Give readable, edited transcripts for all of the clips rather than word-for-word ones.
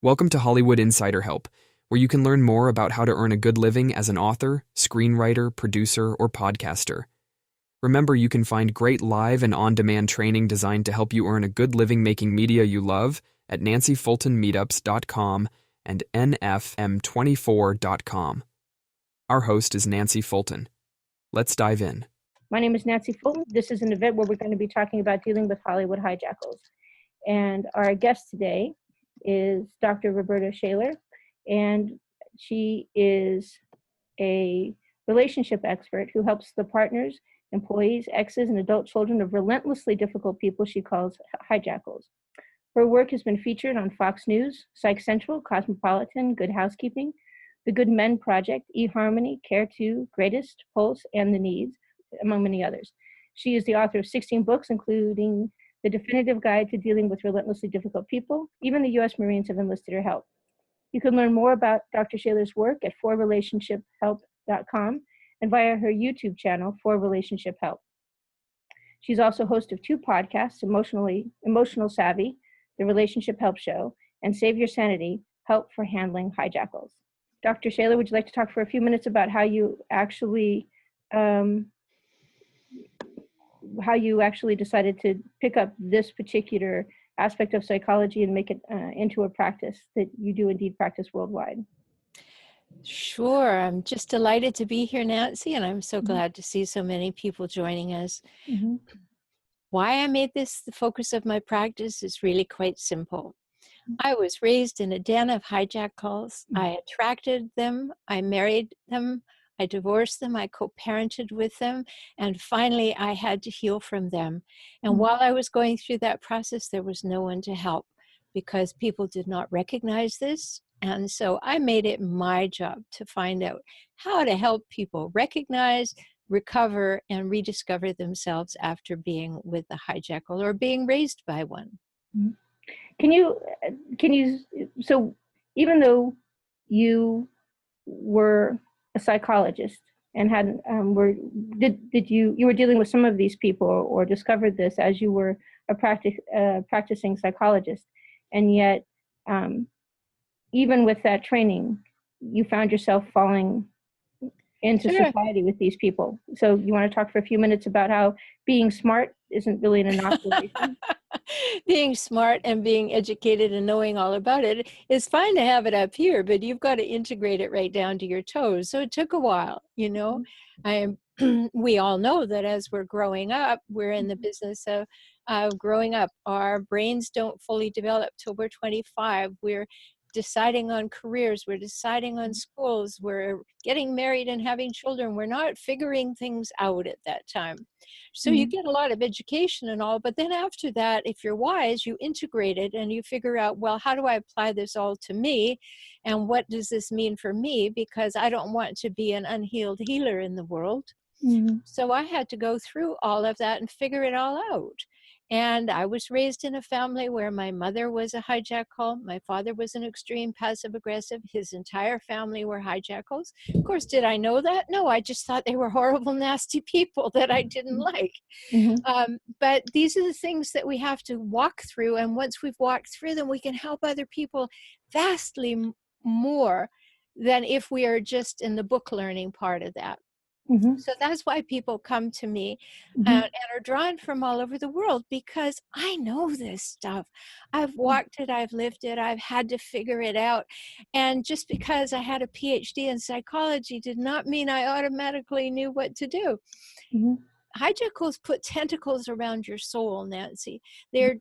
Welcome to Hollywood Insider Help, where you can learn more about how to earn a good living as an author, screenwriter, producer, or podcaster. Remember, you can find great live and on-demand training designed to help you earn a good living making media you love at nancyfultonmeetups.com and nfm24.com. Our host is Nancy Fulton. Let's dive in. My name is Nancy Fulton. This is an event where we're going to be talking about dealing with Hollywood hijackals. And our guest today is Dr. Rhoberta Shaler, and she is a relationship expert who helps the partners, employees, exes, and adult children of relentlessly difficult people she calls hijackals. Her work has been featured on Fox News, PsychCentral, Cosmopolitan, Good Housekeeping, The Good Men Project, eHarmony, Care 2, Greatist, Pulse, and The Needs, among many others. She is the author of 16 books, including The Definitive Guide to Dealing with Relentlessly Difficult People. Even the U.S. Marines have enlisted her help. You can learn more about Dr. Shaler's work at forrelationshiphelp.com and via her YouTube channel, For Relationship Help. She's also host of 2 podcasts, Emotional Savvy, The Relationship Help Show, and Save Your Sanity, Help for Handling Hijackals. Dr. Shaler, would you like to talk for a few minutes about how you actually decided to pick up this particular aspect of psychology and make it into a practice that you do indeed practice worldwide? Sure. I'm just delighted to be here, Nancy, and I'm so glad to see so many people joining us. Why I made this the focus of my practice is really quite simple. I was raised in a den of hijackals. I attracted them, I married them, I divorced them, I co-parented with them, and finally I had to heal from them. And while I was going through that process, there was no one to help because people did not recognize this. And so I made it my job to find out how to help people recognize, recover, and rediscover themselves after being with a hijackal or being raised by one. So even though you were a psychologist and had you were dealing with some of these people or discovered this as you were a practicing psychologist, and yet even with that training, you found yourself falling into society with these people. So you want to talk for a few minutes about how being smart isn't really an inoculation? Being smart and being educated and knowing all about it is fine to have it up here, but you've got to integrate it right down to your toes. So it took a while, you know. We all know that as we're growing up, we're in the business of growing up. Our brains don't fully develop till we're 25. We're deciding on careers, we're deciding on schools, we're getting married and having children. We're not figuring things out at that time. So you get a lot of education and all, but then after that, if you're wise, you integrate it and you figure out, well, how do I apply this all to me? And what does this mean for me? Because I don't want to be an unhealed healer in the world. So I had to go through all of that and figure it all out. And I was raised in a family where my mother was a hijackal. My father was an extreme passive aggressive. His entire family were hijackals. Of course, did I know that? No, I just thought they were horrible, nasty people that I didn't like. But these are the things that we have to walk through. And once we've walked through them, we can help other people vastly more than if we are just in the book learning part of that. So that's why people come to me and are drawn from all over the world, because I know this stuff. I've walked it, I've lived it, I've had to figure it out. And just because I had a PhD in psychology did not mean I automatically knew what to do. Hijackals put tentacles around your soul, Nancy. They're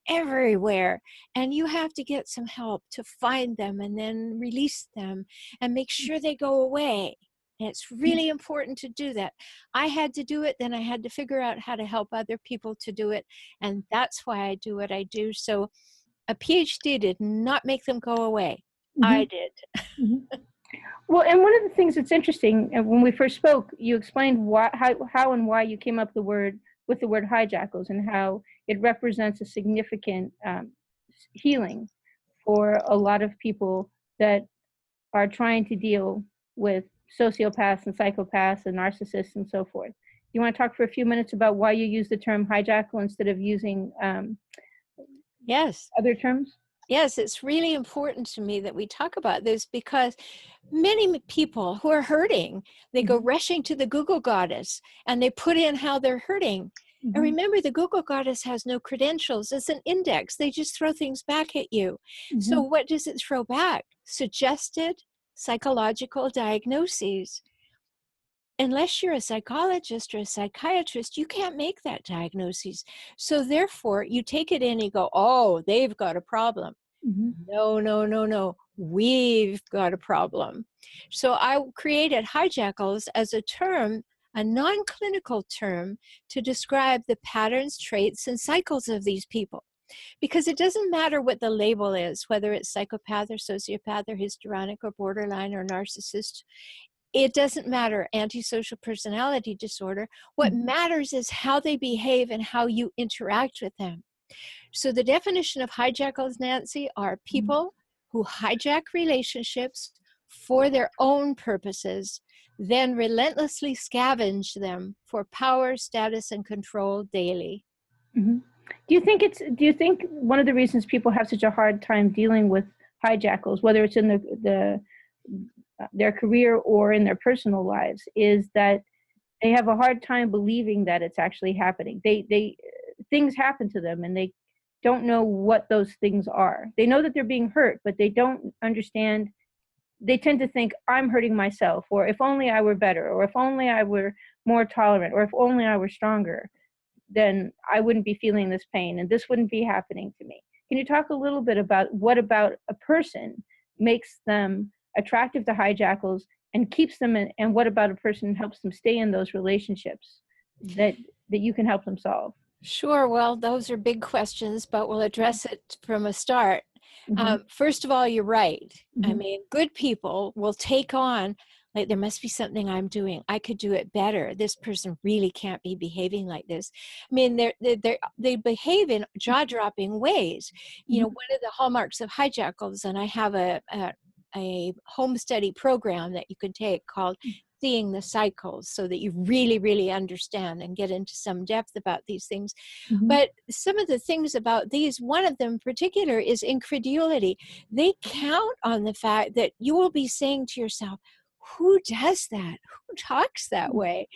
everywhere, and you have to get some help to find them and then release them and make sure they go away. And it's really important to do that. I had to do it, then I had to figure out how to help other people to do it. And that's why I do what I do. So a PhD did not make them go away. I did. Well, and one of the things that's interesting, when we first spoke, you explained how and why you came up with the word hijackals and how it represents a significant healing for a lot of people that are trying to deal with sociopaths and psychopaths and narcissists and so forth. You want to talk for a few minutes about why you use the term hijackal instead of using Yes. other terms? Yes, it's really important to me that we talk about this because many people who are hurting, they go rushing to the Google goddess and they put in how they're hurting. And remember, the Google goddess has no credentials. It's an index. They just throw things back at you. So what does it throw back? Suggested psychological diagnoses. Unless you're a psychologist or a psychiatrist, you can't make that diagnosis. So therefore, you take it in and you go, oh, they've got a problem. No, no, no, no. We've got a problem. So I created hijackals as a term, a non-clinical term, to describe the patterns, traits, and cycles of these people. Because it doesn't matter what the label is, whether it's psychopath or sociopath or histrionic or borderline or narcissist. It doesn't matter, antisocial personality disorder. What matters is how they behave and how you interact with them. So the definition of hijackals, Nancy, are people who hijack relationships for their own purposes, then relentlessly scavenge them for power, status, and control daily. Do you think one of the reasons people have such a hard time dealing with hijackals, whether it's in their career or in their personal lives, is that they have a hard time believing that it's actually happening? Things happen to them and they don't know what those things are. They know that they're being hurt, but they don't understand. They tend to think, I'm hurting myself, or if only I were better, or if only I were more tolerant, or if only I were stronger, then I wouldn't be feeling this pain and this wouldn't be happening to me. Can you talk a little bit about what about a person makes them attractive to hijackals and keeps them in, and what about a person helps them stay in those relationships that you can help them solve? Sure. Well, those are big questions, but we'll address it from a start. First of all, you're right. I mean, good people will take on, like, there must be something I'm doing. I could do it better. This person really can't be behaving like this. I mean, they behave in jaw-dropping ways. You know, one of the hallmarks of hijackals, and I have a home study program that you can take called Seeing the Cycles, so that you really, really understand and get into some depth about these things. But some of the things about these, one of them in particular is incredulity. They count on the fact that you will be saying to yourself, who does that? Who talks that way?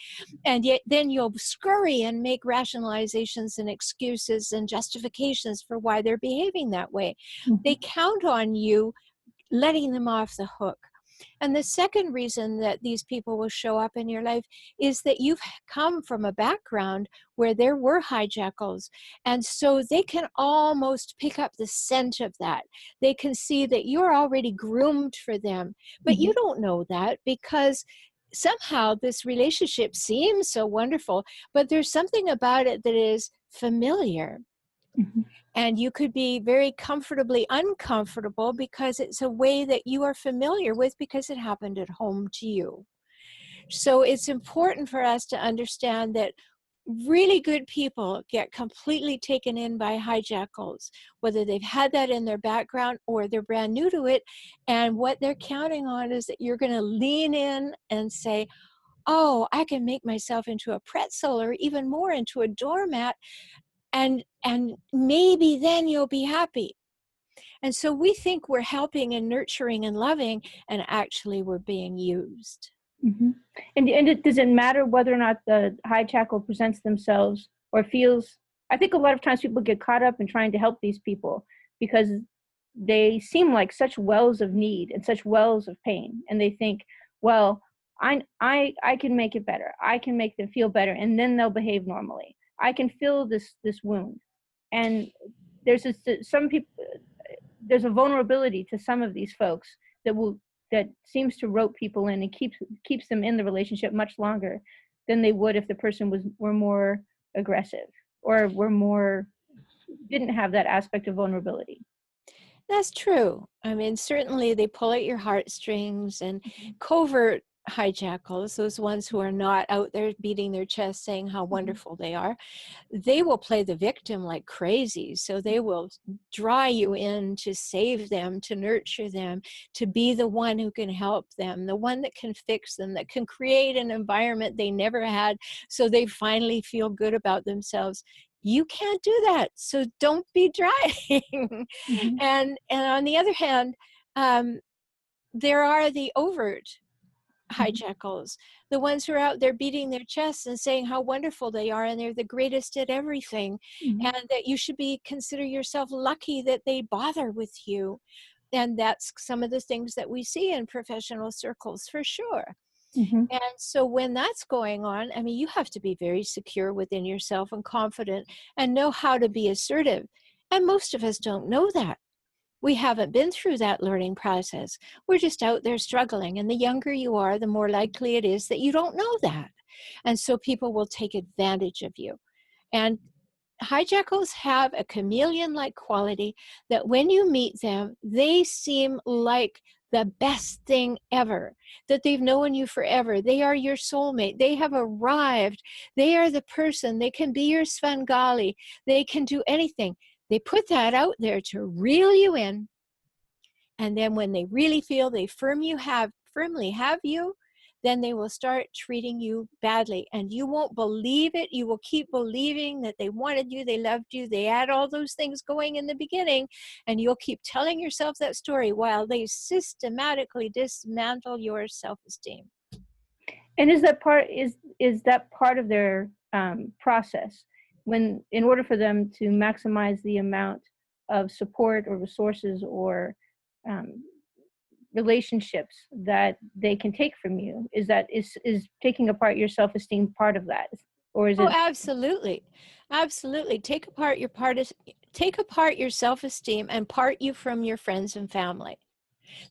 And yet then you'll scurry and make rationalizations and excuses and justifications for why they're behaving that way. They count on you letting them off the hook. And the second reason that these people will show up in your life is that you've come from a background where there were hijackals. And so they can almost pick up the scent of that. They can see that you're already groomed for them. But you don't know that because somehow this relationship seems so wonderful, but there's something about it that is familiar. And you could be very comfortably uncomfortable because it's a way that you are familiar with because it happened at home to you. So it's important for us to understand that really good people get completely taken in by hijackals, whether they've had that in their background or they're brand new to it. And what they're counting on is that you're going to lean in and say, oh, I can make myself into a pretzel or even more into a doormat. And maybe then you'll be happy. And so we think we're helping and nurturing and loving, and actually we're being used. And does it matter whether or not the hijackal presents themselves or feels? I think a lot of times people get caught up in trying to help these people because they seem like such wells of need and such wells of pain, and they think, well, I can make it better. I can make them feel better, and then they'll behave normally. I can fill this wound. And there's a vulnerability to some of these folks that seems to rope people in and keeps them in the relationship much longer than they would if the person were more aggressive or didn't have that aspect of vulnerability. That's true. I mean, certainly they pull at your heartstrings, and covert hijackals, those ones who are not out there beating their chest saying how wonderful they are, they will play the victim like crazy. So they will draw you in to save them, to nurture them, to be the one who can help them, the one that can fix them, that can create an environment they never had so they finally feel good about themselves. You can't do that. So don't be trying. Mhm. And on the other hand, there are the overt hijackals, the ones who are out there beating their chests and saying how wonderful they are and they're the greatest at everything, Mhm. and that you should consider yourself lucky that they bother with you. And that's some of the things that we see in professional circles, for sure. Mhm. And so when that's going on, I mean, you have to be very secure within yourself and confident and know how to be assertive. And most of us don't know that. We haven't been through that learning process. We're just out there struggling. And the younger you are, the more likely it is that you don't know that. And so people will take advantage of you. And hijackals have a chameleon-like quality that when you meet them, they seem like the best thing ever, that they've known you forever. They are your soulmate. They have arrived. They are the person. They can be your Svengali. They can do anything. They put that out there to reel you in. And then when they really feel they firmly have you, then they will start treating you badly. And you won't believe it. You will keep believing that they wanted you, they loved you, they had all those things going in the beginning. And you'll keep telling yourself that story while they systematically dismantle your self-esteem. And is that part of their process, when in order for them to maximize the amount of support or resources or um, relationships that they can take from you, is taking apart your self-esteem part of that, or is Oh, it? absolutely. Absolutely. Take apart your self-esteem and part you from your friends and family.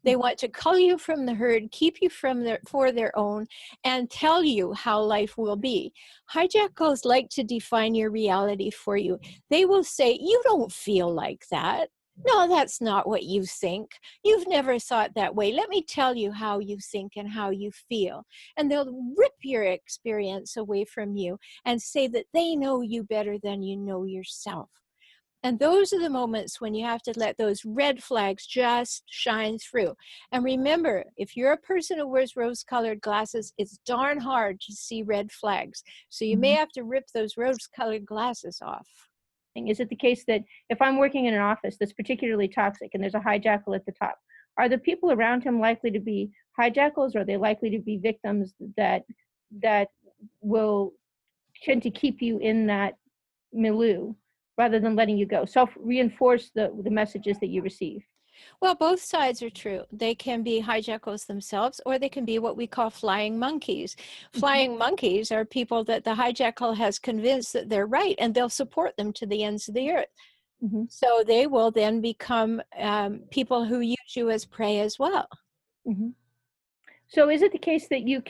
They want to cull you from the herd, keep you for their own, and tell you how life will be. Hijackals like to define your reality for you. They will say, you don't feel like that. No, that's not what you think. You've never thought that way. Let me tell you how you think and how you feel. And they'll rip your experience away from you and say that they know you better than you know yourself. And those are the moments when you have to let those red flags just shine through. And remember, if you're a person who wears rose-colored glasses, it's darn hard to see red flags. So you may have to rip those rose-colored glasses off. Is it the case that if I'm working in an office that's particularly toxic and there's a hijackal at the top, are the people around him likely to be hijackals, or are they likely to be victims that will tend to keep you in that milieu rather than letting you go, self-reinforce the messages that you receive? Well, both sides are true. They can be hijackals themselves, or they can be what we call flying monkeys. Flying monkeys are people that the hijackal has convinced that they're right, and they'll support them to the ends of the earth. Mhm. So they will then become people who use you as prey as well. Mhm. So is it the case that you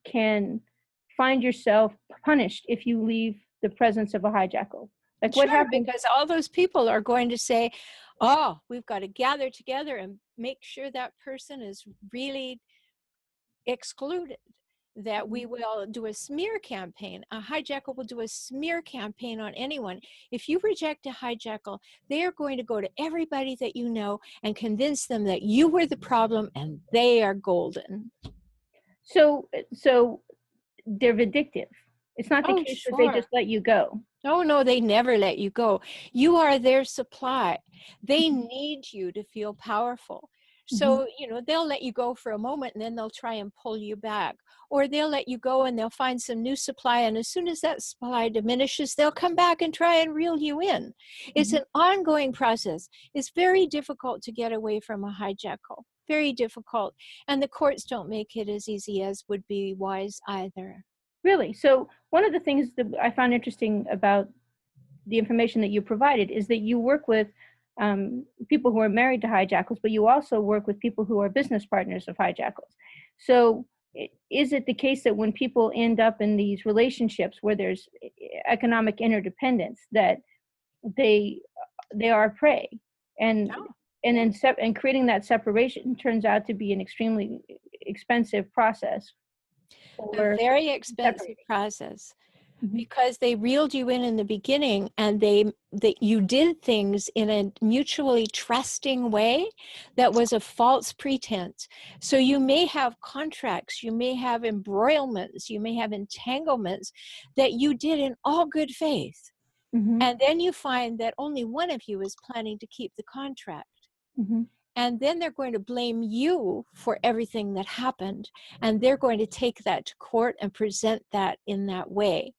can find yourself punished if you leave the presence of a hijackal? Like, what Sure, happens? because all those people are going to say, oh, we've got to gather together and make sure that person is really excluded, that we will do a smear campaign. A hijackal will do a smear campaign on anyone. If you reject a hijackal, they are going to go to everybody that you know and convince them that you were the problem and they are golden. So they're vindictive. It's not the Oh, case that they sure. just let you go. Oh, no, they never let you go. You are their supply. They need you to feel powerful. Mhm. So, they'll let you go for a moment and then they'll try and pull you back. Or they'll let you go and they'll find some new supply. And as soon as that supply diminishes, they'll come back and try and reel you in. It's an ongoing process. It's very difficult to get away from a hijackal. Very difficult. And the courts don't make it as easy as would be wise either. Really? So one of the things that I found interesting about the information that you provided is that you work with people who are married to hijackals, but you also work with people who are business partners of hijackals. So is it the case that when people end up in these relationships where there's economic interdependence, that they are prey, and and creating that separation turns out to be an extremely expensive process A for very expensive separating? process. because they reeled you in the beginning, and you did things in a mutually trusting way that was a false pretense. So you may have contracts, you may have embroilments, you may have entanglements that you did in all good faith. And then you find that only one of you is planning to keep the contract. And then they're going to blame you for everything that happened. And they're going to take that to court and present that in that way.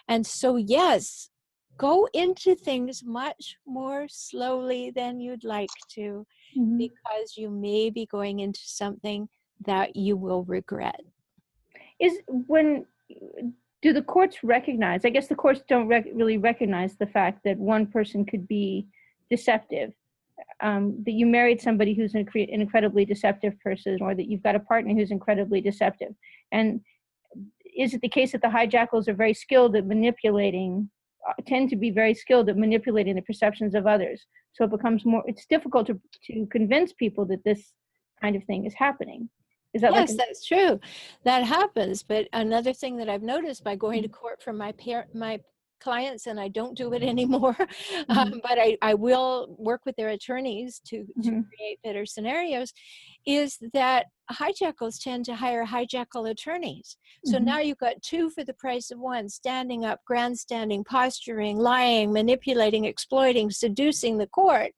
And so, yes, go into things much more slowly than you'd like to, because you may be going into something that you will regret. Do the courts recognize, I guess the courts don't really recognize the fact that one person could be deceptive, that you married somebody who's an incredibly deceptive person, or that you've got a partner who's incredibly deceptive. And is it the case that the hijackals are very skilled at tend to be very skilled at manipulating the perceptions of others? So it's difficult to convince people that this kind of thing is happening. Is that yes, that's true. That happens. But another thing that I've noticed by going to court for my clients, and I don't do it anymore, but I will work with their attorneys to create better scenarios, is that hijackals tend to hire hijackal attorneys. So now you've got two for the price of one, standing up, grandstanding, posturing, lying, manipulating, exploiting, seducing the court.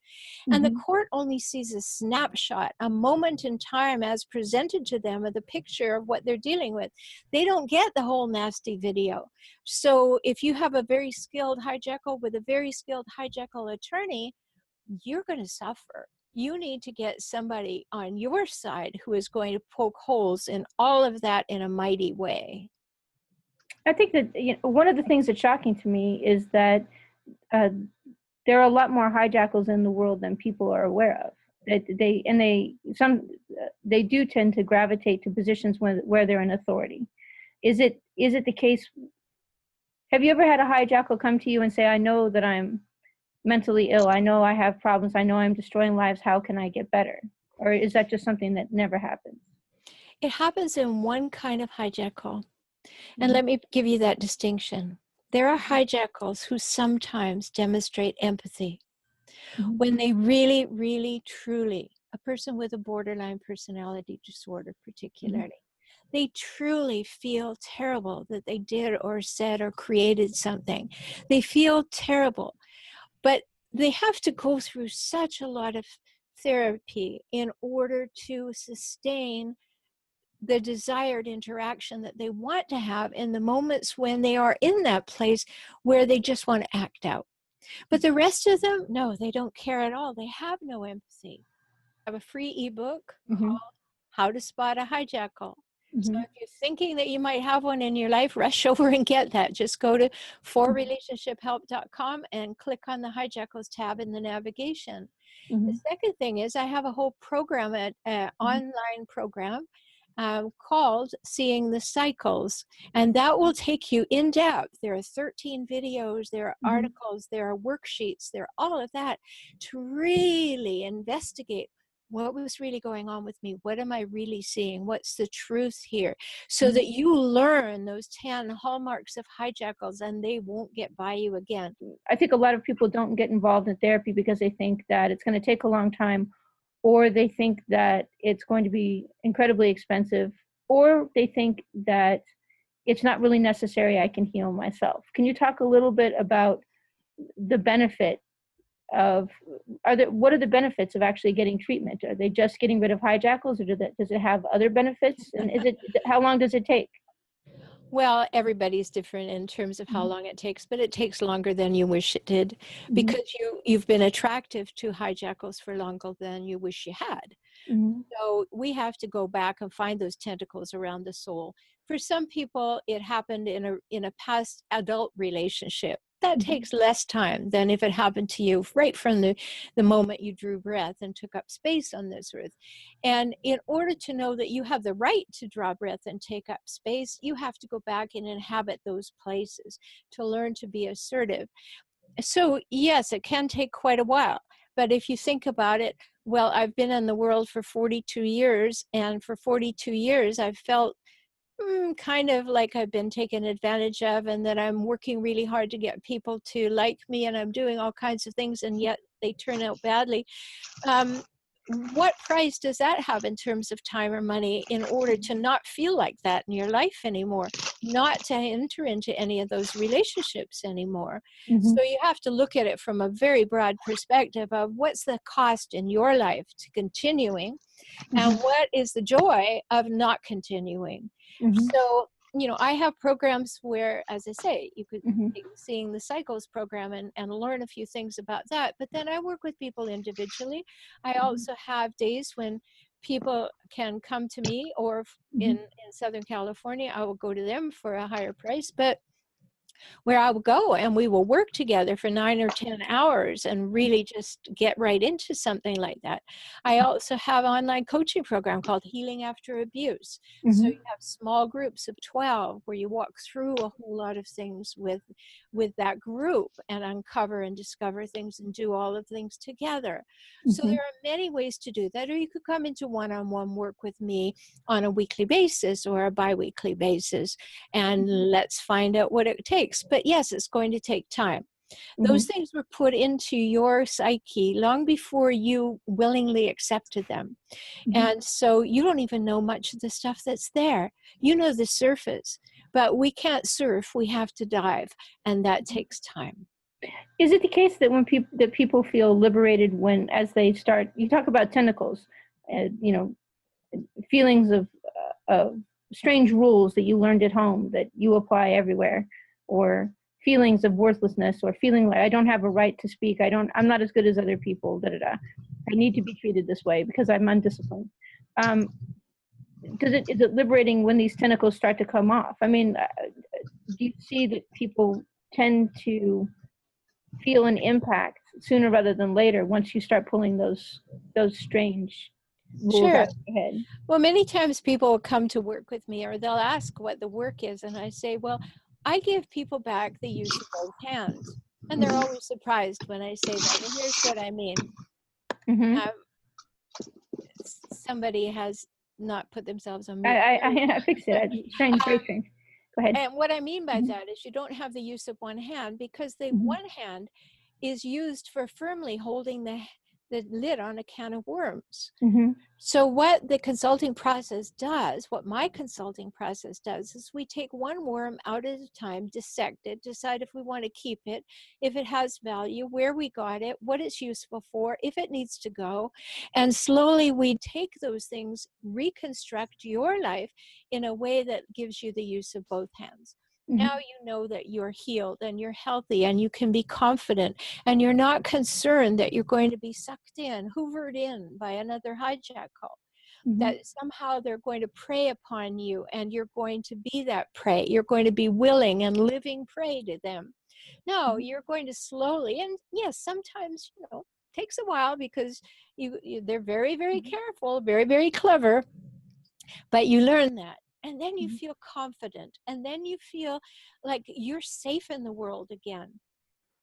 And the court only sees a snapshot, a moment in time as presented to them of the picture of what they're dealing with. They don't get the whole nasty video. So if you have a very skilled hijackal with a very skilled hijackal attorney, you're going to suffer. You need to get somebody on your side who is going to poke holes in all of that in a mighty way. I think that one of the things that's shocking to me is that there are a lot more hijackals in the world than people are aware of. They do tend to gravitate to positions where they're in authority. Is it the case? Have you ever had a hijackal come to you and say, "I know that I'm mentally ill. I know I have problems. I know I'm destroying lives. How can I get better?" Or is that just something that never happens? It happens in one kind of hijackal. And let me give you that distinction. There are hijackals who sometimes demonstrate empathy. When they really, really, truly, a person with a borderline personality disorder particularly, they truly feel terrible that they did or said or created something. They feel terrible. But they have to go through such a lot of therapy in order to sustain the desired interaction that they want to have in the moments when they are in that place where they just want to act out. But the rest of them, no, they don't care at all. They have no empathy. I have a free ebook called How to Spot a Hijackal. So if you're thinking that you might have one in your life, rush over and get that. Just go to forrelationshiphelp.com and click on the hijackals tab in the navigation. The second thing is I have a whole program, an online program called Seeing the Cycles, and that will take you in depth. There are 13 videos, there are articles, there are worksheets, there are all of that to really investigate what was really going on with me? What am I really seeing? What's the truth here? So that you learn those 10 hallmarks of hijackals and they won't get by you again. I think a lot of people don't get involved in therapy because they think that it's going to take a long time, or they think that it's going to be incredibly expensive, or they think that it's not really necessary, I can heal myself. Can you talk a little bit about the benefit what are the benefits of actually getting treatment? Are they just getting rid of hijackals, or does it have other benefits? And how long does it take? Well, everybody's different in terms of how long it takes, but it takes longer than you wish it did because you've been attractive to hijackals for longer than you wish you had. So we have to go back and find those tentacles around the soul. For some people, it happened in a past adult relationship. That takes less time than if it happened to you right from the moment you drew breath and took up space on this earth. And in order to know that you have the right to draw breath and take up space, you have to go back and inhabit those places to learn to be assertive. So yes, it can take quite a while. But if you think about it, well, I've been in the world for 42 years, and for 42 years, I've felt kind of like I've been taken advantage of, and that I'm working really hard to get people to like me, and I'm doing all kinds of things, and yet they turn out badly. What price does that have in terms of time or money in order to not feel like that in your life anymore, not to enter into any of those relationships anymore? So you have to look at it from a very broad perspective of what's the cost in your life to continuing, and what is the joy of not continuing. So, I have programs where, as I say, you could take the Seeing the Cycles program and learn a few things about that. But then I work with people individually. I also have days when people can come to me, or in Southern California, I will go to them for a higher price. But where I will go and we will work together for 9 or 10 hours and really just get right into something like that. I also have an online coaching program called Healing After Abuse. So you have small groups of 12 where you walk through a whole lot of things with that group and uncover and discover things and do all of things together. So there are many ways to do that, or you could come into one-on-one work with me on a weekly basis or a bi-weekly basis, and let's find out what it takes. But yes, it's going to take time. Those things were put into your psyche long before you willingly accepted them. And so you don't even know much of the stuff that's there. You know the surface, but we can't surf, we have to dive, and that takes time. Is it the case that when people feel liberated as they start, you talk about tentacles, feelings of strange rules that you learned at home that you apply everywhere, or feelings of worthlessness, or feeling like I don't have a right to speak, I'm not as good as other people, I need to be treated this way because I'm undisciplined. Is it liberating when these tentacles start to come off? I mean, do you see that people tend to feel an impact sooner rather than later once you start pulling those strange rules out of your head? Well, many times people will come to work with me, or they'll ask what the work is, and I say, well, I give people back the use of both hands. And they're always surprised when I say that. And here's what I mean. Somebody has not put themselves on mute. I fixed it. Strange, very strange. Go ahead. And what I mean by that is you don't have the use of one hand, because the one hand is used for firmly holding the lid on a can of worms. So what the consulting process does, what my consulting process does, is we take one worm out at a time, dissect it, decide if we want to keep it, if it has value, where we got it, what it's useful for, if it needs to go. And slowly we take those things, reconstruct your life in a way that gives you the use of both hands. Now you know that you're healed and you're healthy and you can be confident, and you're not concerned that you're going to be sucked in, hoovered in by another hijackal, that somehow they're going to prey upon you and you're going to be that prey. You're going to be willing and living prey to them. No, you're going to slowly, and yes, sometimes, takes a while because they're very, very careful, very, very clever, but you learn that. And then you feel confident, and then you feel like you're safe in the world again.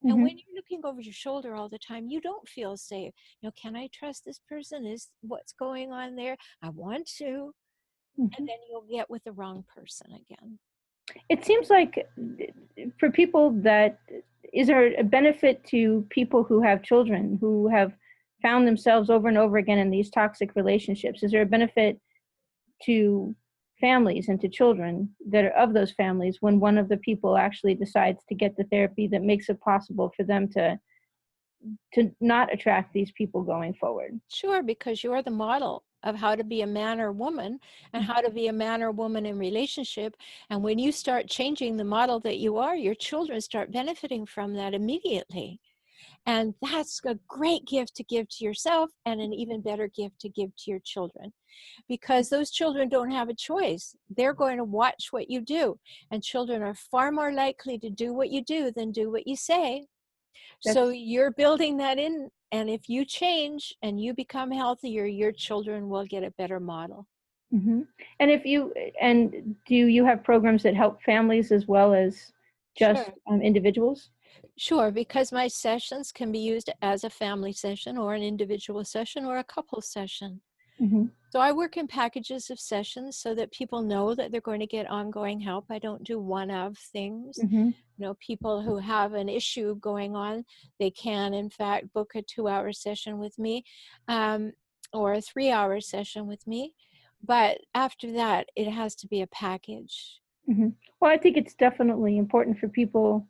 And when you're looking over your shoulder all the time, you don't feel safe. Can I trust this person? Is what's going on there? I want to. And then you'll get with the wrong person again. It seems like for people is there a benefit to people who have children, who have found themselves over and over again in these toxic relationships? Is there a benefit to families and to children that are of those families when one of the people actually decides to get the therapy that makes it possible for them to not attract these people going forward? Sure, because you're the model of how to be a man or woman, and how to be a man or woman in relationship. And when you start changing the model that you are, your children start benefiting from that immediately. And that's a great gift to give to yourself, and an even better gift to give to your children, because those children don't have a choice. They're going to watch what you do, and children are far more likely to do what you do than do what you say. So you're building that in, and if you change and you become healthier, your children will get a better model. And do you have programs that help families as well as just individuals? Sure, because my sessions can be used as a family session or an individual session or a couple session. Mhm. So I work in packages of sessions so that people know that they're going to get ongoing help. I don't do one-of things. Mhm. People who have an issue going on, they can, in fact, book a 2-hour session with me, or a 3-hour session with me. But after that, it has to be a package. Mhm. Well, I think it's definitely important for people.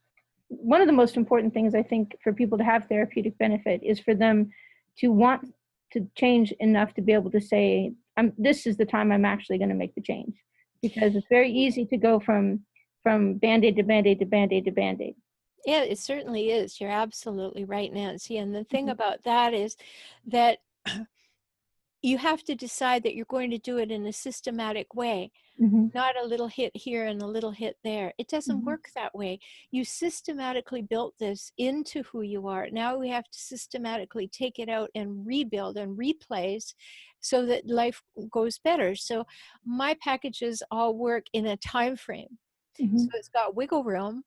One of the most important things I think for people to have therapeutic benefit is for them to want to change enough to be able to say, this is the time I'm actually going to make the change. Because it's very easy to go from Band-Aid to Band-Aid to Band-Aid to Band-Aid. Yeah, it certainly is. You're absolutely right, Nancy. And the thing Mhm. about that is that you have to decide that you're going to do it in a systematic way, Mhm. not a little hit here and a little hit there. It doesn't Mhm. work that way. You systematically built this into who you are. Now we have to systematically take it out and rebuild and replace so that life goes better. So my packages all work in a time frame. So Mhm. it's got wiggle room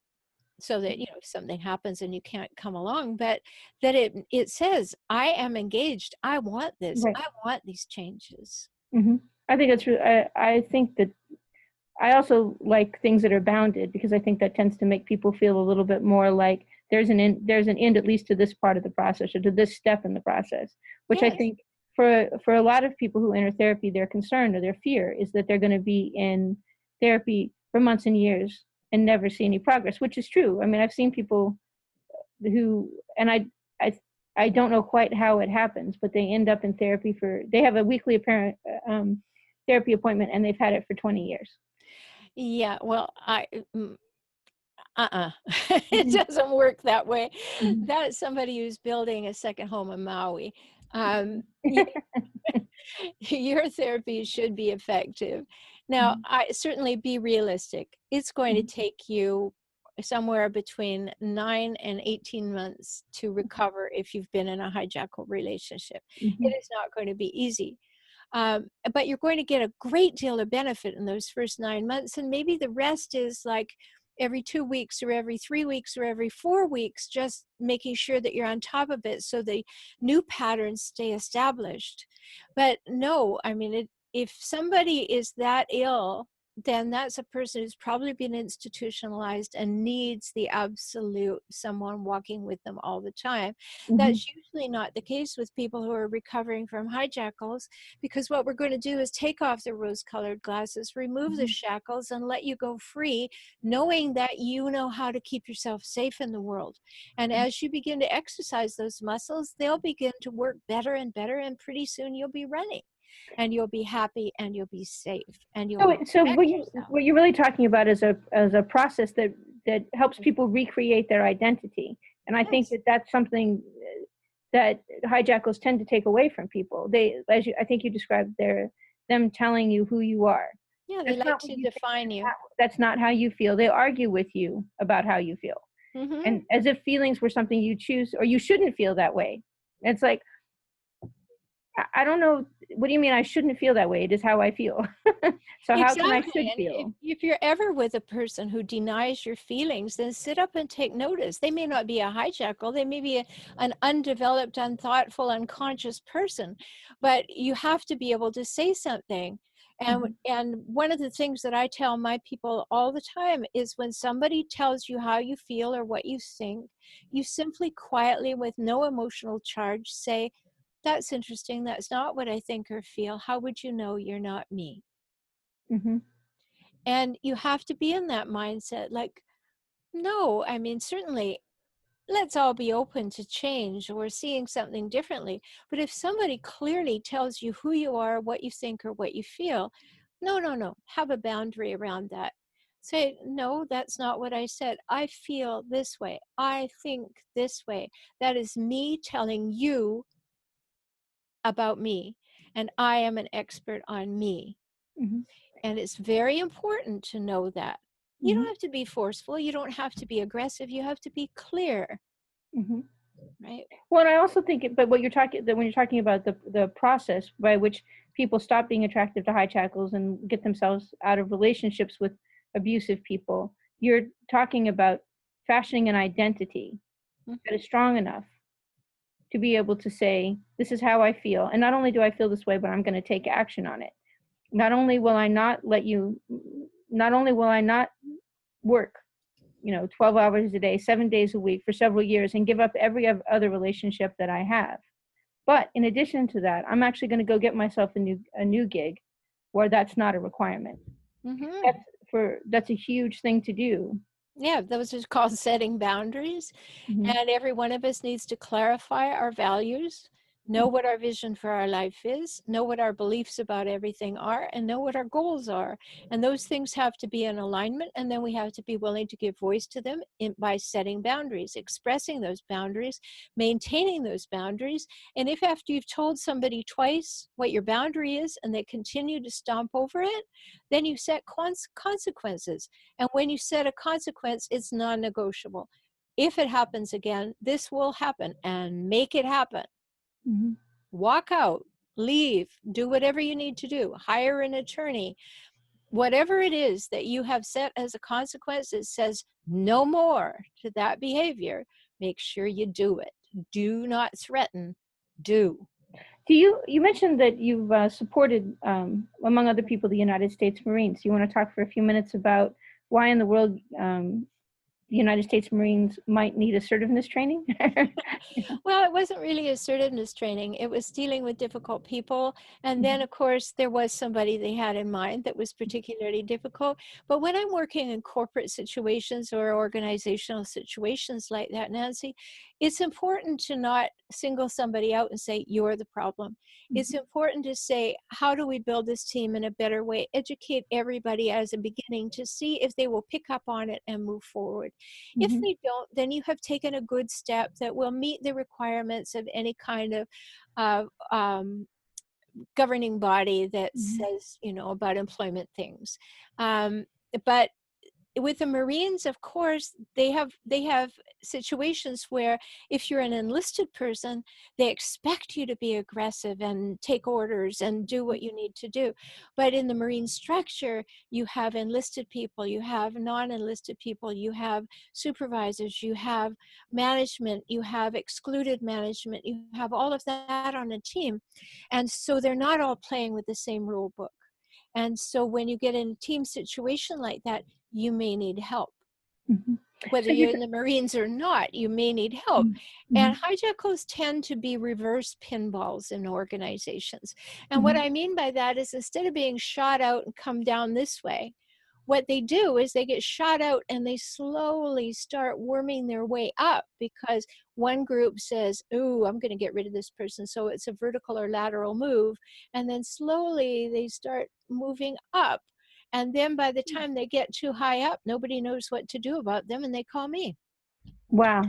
so that if something happens and you can't come along, but that it says, I am engaged, I want this, Right. I want these changes. Mhm. I think that's I think that I also like things that are bounded, because I think that tends to make people feel a little bit more like there's an end at least to this part of the process, or to this step in the process, which I Yes. think for a lot of people who enter therapy, their concern or their fear is that they're going to be in therapy for months and years and never see any progress, which is true. I mean, I've seen people who, and I I don't know quite how it happens, but they end up in therapy they have a weekly apparent therapy appointment, and they've had it for 20 years. Yeah, well, it Mhm. doesn't work that way. Mhm. That's somebody who's building a second home in Maui. Y- your therapy should be effective. Now, Mhm. I certainly be realistic. It's going to Mhm. take you somewhere between 9 and 18 months to recover if you've been in a hijackal relationship. It Mhm. is not going to be easy. But you're going to get a great deal of benefit in those first 9 months. And maybe the rest is like every 2 weeks or every 3 weeks or every 4 weeks, just making sure that you're on top of it so the new patterns stay established. But no, I mean, if somebody is that ill, then that's a person who's probably been institutionalized and needs the absolute someone walking with them all the time. Mhm. That's usually not the case with people who are recovering from hijackals, because what we're going to do is take off the rose-colored glasses, remove the Mhm. shackles, and let you go free, knowing that you know how to keep yourself safe in the world. And as you begin to exercise those muscles, they'll begin to work better and better, and pretty soon you'll be running, and you'll be happy, and you'll be safe, and you'll So respect yourself. what you're really talking about is a process that helps people recreate their identity, and I think Yes. that's something that hijackals tend to take away from people. I think you described, them telling you who you are. Yeah, they That's like not what to you think. define you. That's not how you feel. They argue with you about how you feel, Mm-hmm. and as if feelings were something you choose, or you shouldn't feel that way. It's like, I don't know. What do you mean I shouldn't feel that way? It is how I feel. So how can I Exactly. should And feel? if you're ever with a person who denies your feelings, then sit up and take notice. They may not be a hijackal, they may be an undeveloped, unthoughtful, unconscious person, but you have to be able to say something. Mhm. And one of the things that I tell my people all the time is when somebody tells you how you feel or what you think, you simply quietly, with no emotional charge, say, "That's interesting. That's not what I think or feel. How would you know you're not me?" Mhm. And you have to be in that mindset. Like, no, I mean, certainly let's all be open to change or seeing something differently. But if somebody clearly tells you who you are, what you think, or what you feel, no, no, no, have a boundary around that. Say, no, that's not what I said. I feel this way. I think this way. That is me telling you about me. And I am an expert on me. Mhm. And it's very important to know that. You don't Mhm. have to be forceful. You don't have to be aggressive. You have to be clear, Mhm. right? Well, and I also think, but what you're talking that when you're talking about the process by which people stop being attractive to hijackals and get themselves out of relationships with abusive people, you're talking about fashioning an identity Mhm. that is strong enough to be able to say, this is how I feel. And not only do I feel this way, but I'm going to take action on it. Not only will I not work, 12 hours a day, 7 days a week for several years and give up every other relationship that I have. But in addition to that, I'm actually going to go get myself a new gig where that's not a requirement. That's a huge thing to do. Yeah, those are called setting boundaries. Mm-hmm. And every one of us needs to clarify our values, know what our vision for our life is, know what our beliefs about everything are, and know what our goals are. And those things have to be in alignment, and then we have to be willing to give voice to them by setting boundaries, expressing those boundaries, maintaining those boundaries. And if after you've told somebody twice what your boundary is and they continue to stomp over it, then you set consequences. And when you set a consequence, it's non-negotiable. If it happens again, this will happen, and make it happen. Mm-hmm. Walk out, leave, do whatever you need to do, hire an attorney, whatever it is that you have set as a consequence that says no more to that behavior, make sure you do it. Do not threaten, do. You mentioned that you've supported, among other people, the United States Marines. You want to talk for a few minutes about why in the world the United States Marines might need assertiveness training? Well, it wasn't really assertiveness training. It was dealing with difficult people. And then, of course, there was somebody they had in mind that was particularly difficult. But when I'm working in corporate situations or organizational situations like that, Nancy, it's important to not single somebody out and say, you're the problem. It's important to say, how do we build this team in a better way? Educate everybody as a beginning to see if they will pick up on it and move forward. If they don't, then you have taken a good step that will meet the requirements of any kind of governing body that says, about employment things. But with the Marines, of course, they have situations where if you're an enlisted person, they expect you to be aggressive and take orders and do what you need to do. But in the Marine structure, you have enlisted people, you have non-enlisted people, you have supervisors, you have management, you have excluded management, you have all of that on a team. And so they're not all playing with the same rule book. And so when you get in a team situation like that, you may need help. Whether So you're in the Marines or not, you may need help. And hijackals tend to be reverse pinballs in organizations. And what I mean by that is instead of being shot out and come down this way, what they do is they get shot out and they slowly start worming their way up because one group says, ooh, I'm going to get rid of this person. So it's a vertical or lateral move. And then slowly they start moving up. And then by the time they get too high up, nobody knows what to do about them, and they call me. Wow.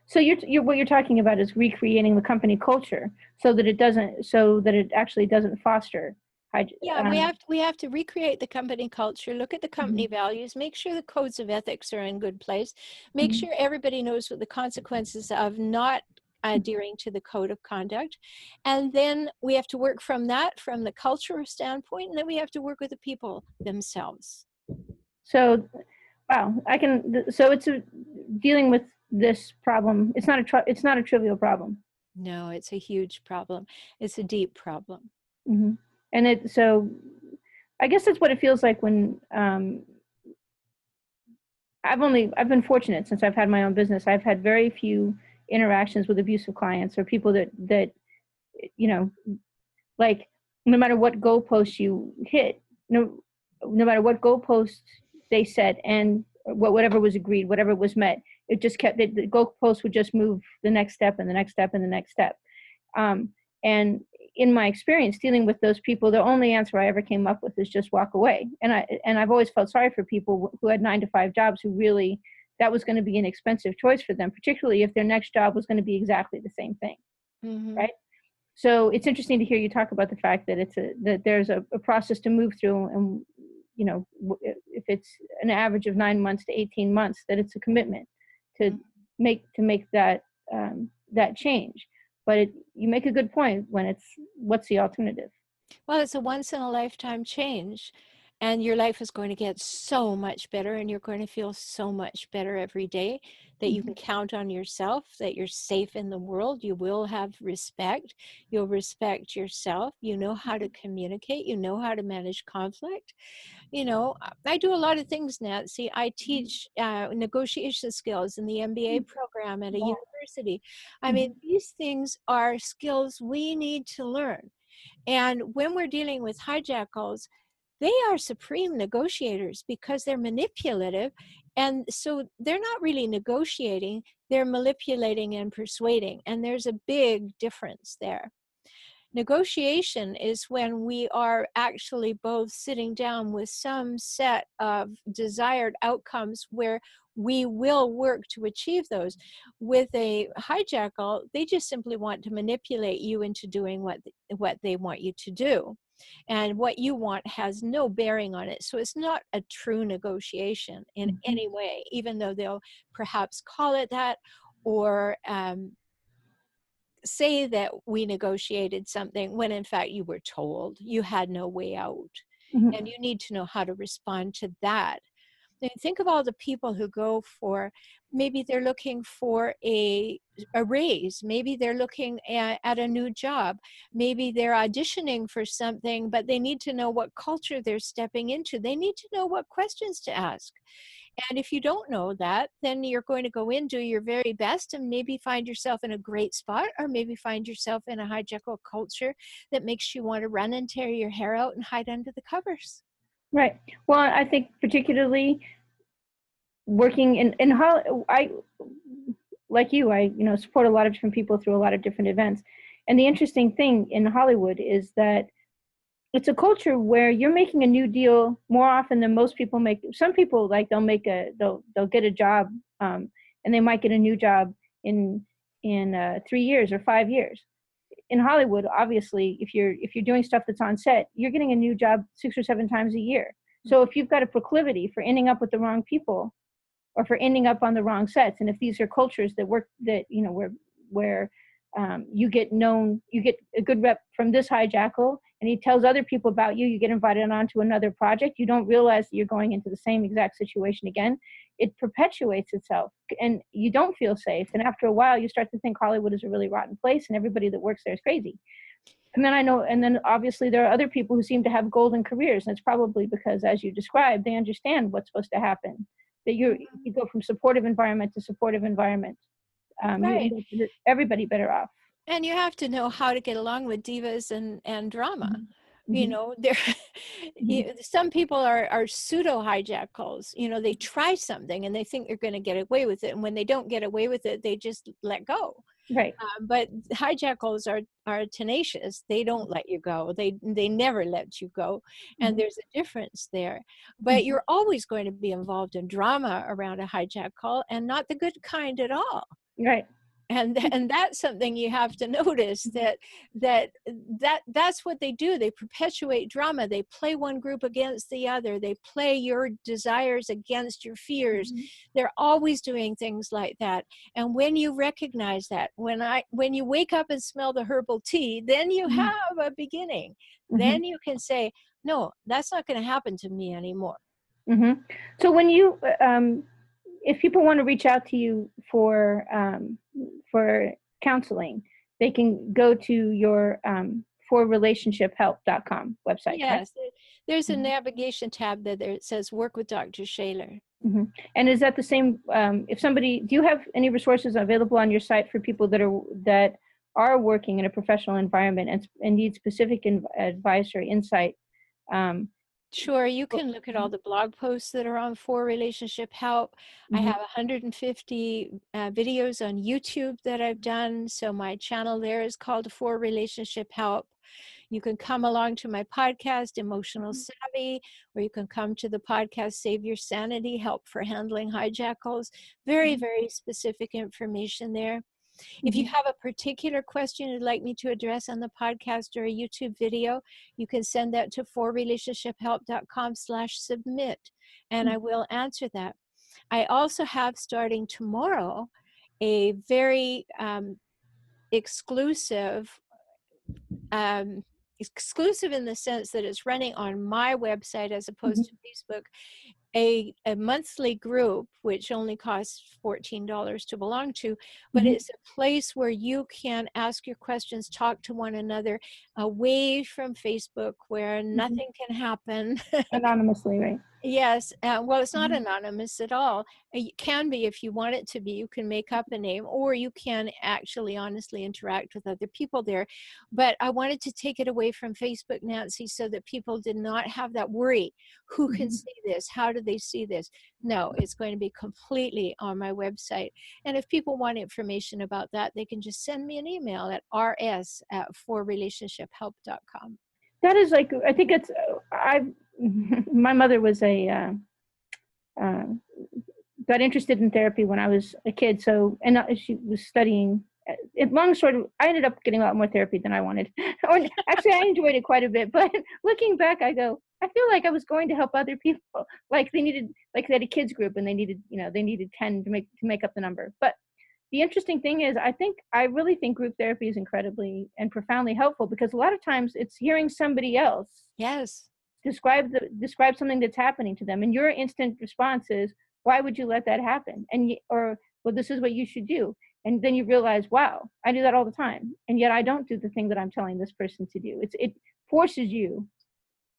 So what you're talking about is recreating the company culture so that it actually doesn't foster. Yeah, we have to recreate the company culture, look at the company values, make sure the codes of ethics are in good place, make sure everybody knows what the consequences of not adhering to the code of conduct. And then we have to work from the cultural standpoint, and then we have to work with the people themselves. So, wow, so it's dealing with this problem. It's not a trivial problem. No, it's a huge problem. It's a deep problem. And so I guess that's what it feels like when I've been fortunate since I've had my own business. I've had very few interactions with abusive clients or people that like no matter what goalposts you hit, no matter what goalposts they set and whatever was agreed, whatever was met, it just kept, the goalposts would just move the next step and the next step and the next step. And in my experience dealing with those people, the only answer I ever came up with is just walk away. And I've always felt sorry for people who had 9-to-5 jobs who really, that was going to be an expensive choice for them, particularly if their next job was going to be exactly the same thing, right? So it's interesting to hear you talk about the fact that that there's a process to move through, and if it's an average of 9 months to 18 months, that it's a commitment to make that change. But you make a good point when it's what's the alternative? Well, it's a once in a lifetime change. and your life is going to get so much better, and you're going to feel so much better every day, that you can count on yourself, that you're safe in the world. You will have respect. You'll respect yourself. You know how to communicate. You know how to manage conflict. You know, I do a lot of things, Nancy. I teach negotiation skills in the MBA program at a university. I mean, these things are skills we need to learn. And when we're dealing with hijackals, they are supreme negotiators because they're manipulative. And so they're not really negotiating, they're manipulating and persuading. And there's a big difference there. Negotiation is when we are actually both sitting down with some set of desired outcomes where we will work to achieve those. With a hijackal, they just simply want to manipulate you into doing what they want you to do. And what you want has no bearing on it. So it's not a true negotiation in any way, even though they'll perhaps call it that, or say that we negotiated something when in fact you were told you had no way out. And you need to know how to respond to that. And think of all the people who go for, maybe they're looking for a raise, maybe they're looking at a new job, maybe they're auditioning for something, but they need to know what culture they're stepping into. They need to know what questions to ask. And if you don't know that, then you're going to go in, do your very best, and maybe find yourself in a great spot, or maybe find yourself in a hijackal culture that makes you want to run and tear your hair out and hide under the covers. Right. Well, I think particularly working in Hollywood, like you, I support a lot of different people through a lot of different events. And the interesting thing in Hollywood is that it's a culture where you're making a new deal more often than most people make. Some people, like, they'll get a job, and they might get a new job in 3 years or 5 years. In Hollywood, obviously, if you're doing stuff that's on set, you're getting a new job 6 or 7 times a year. So if you've got a proclivity for ending up with the wrong people, or for ending up on the wrong sets, and if these are cultures that work, that where you get a good rep from this hijackal, and he tells other people about you, you get invited onto another project, you don't realize that you're going into the same exact situation again. It perpetuates itself, and you don't feel safe. And after a while, you start to think Hollywood is a really rotten place, and everybody that works there is crazy. And then obviously there are other people who seem to have golden careers, and it's probably because, as you described, they understand what's supposed to happen. That you go from supportive environment to supportive environment. Right. You end up everybody better off. And you have to know how to get along with divas and drama. You know, there some people are pseudo hijackals. You know, they try something and they think they're going to get away with it, and when they don't get away with it, they just let go. Right. But hijackals are tenacious. They don't let you go. They never let you go, and there's a difference there. But you're always going to be involved in drama around a hijackal, and not the good kind at all. Right. And that's something you have to notice, that's what they do. They perpetuate drama. They play one group against the other. They play your desires against your fears. They're always doing things like that. And when you recognize that, when you wake up and smell the herbal tea, then you have a beginning. Then you can say, no, that's not going to happen to me anymore. So when you if people want to reach out to you for counseling, they can go to your forrelationshiphelp.com website. Yes, there's a navigation tab there that says "Work with Dr. Shaler." And is that the same? If somebody, do you have any resources available on your site for people that are working in a professional environment and need specific advice or insight? Sure, you can look at all the blog posts that are on For Relationship Help. I have 150 videos on YouTube that I've done. So my channel there is called For Relationship Help. You can come along to my podcast, Emotional Savvy, or you can come to the podcast, Save Your Sanity, Help for Handling Hijackals. Very, very specific information there. If you have a particular question you'd like me to address on the podcast or a YouTube video, you can send that to forrelationshiphelp.com/submit, and I will answer that. I also have, starting tomorrow, a very exclusive exclusive in the sense that it's running on my website as opposed to Facebook, a monthly group, which only costs $14 to belong to, but it's a place where you can ask your questions, talk to one another away from Facebook, where nothing can happen. Anonymously, right? Yes. Well, it's not anonymous at all. It can be if you want it to be. You can make up a name, or you can actually honestly interact with other people there. But I wanted to take it away from Facebook, Nancy, so that people did not have that worry. Who can see this? How do they see this? No, it's going to be completely on my website. And if people want information about that, they can just send me an email at rs@forrelationshiphelp.com. That is like, I think it's, my mother was got interested in therapy when I was a kid. So, and she was studying, long story, I ended up getting a lot more therapy than I wanted. Actually, I enjoyed it quite a bit, but looking back, I go, I feel like I was going to help other people. Like they had a kids group and they needed 10 to make up the number. But the interesting thing is, I really think group therapy is incredibly and profoundly helpful, because a lot of times it's hearing somebody else describe something that's happening to them, and your instant response is, why would you let that happen? Or, well, this is what you should do. And then you realize, wow, I do that all the time, and yet I don't do the thing that I'm telling this person to do. It forces you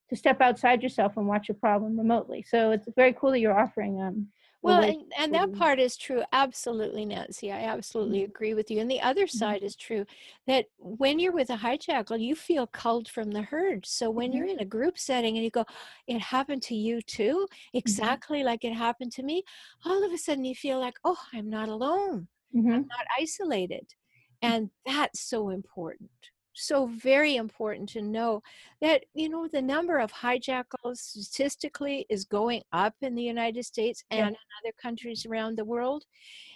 to step outside yourself and watch a problem remotely. So it's very cool that you're offering well, and that part is true. Absolutely, Nancy. I absolutely agree with you. And the other side is true, that when you're with a hijackal, you feel culled from the herd. So when you're in a group setting and you go, it happened to you too, exactly like it happened to me, all of a sudden you feel like, oh, I'm not alone. I'm not isolated. And that's so important. So very important to know that, the number of hijackals statistically is going up in the United States and in other countries around the world.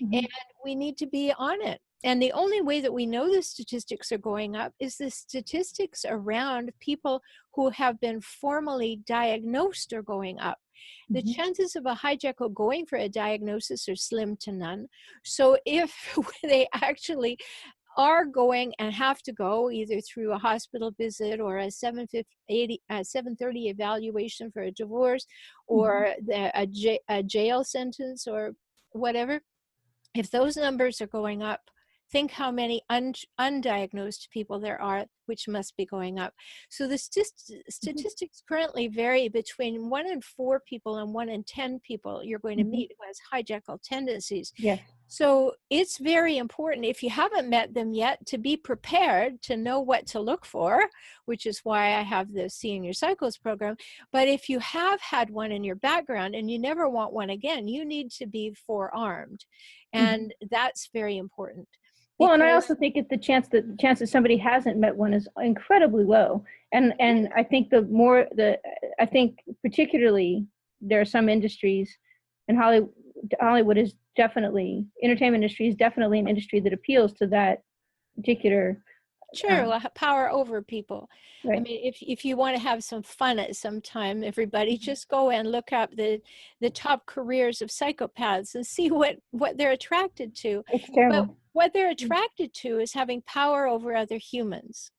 And we need to be on it. And the only way that we know the statistics are going up is the statistics around people who have been formally diagnosed are going up. The chances of a hijackal going for a diagnosis are slim to none. So if they actually are going and have to go either through a hospital visit or a 730 evaluation for a divorce or a jail sentence or whatever, if those numbers are going up, think how many undiagnosed people there are, which must be going up. So the statistics currently vary between 1 in 4 people and 1 in 10 people you're going to meet who has hijackal tendencies. Yes. So it's very important, if you haven't met them yet, to be prepared to know what to look for, which is why I have the Seeing Your Cycles program. But if you have had one in your background and you never want one again, you need to be forearmed. And that's very important. Well, and I also think the chance that somebody hasn't met one is incredibly low. And I think I think particularly there are some industries, and Hollywood is definitely, entertainment industry is definitely an industry that appeals to that particular power over people. Right. I mean, if you want to have some fun at some time, everybody just go and look up the top careers of psychopaths and see what they're attracted to. It's terrible. But what they're attracted to is having power over other humans.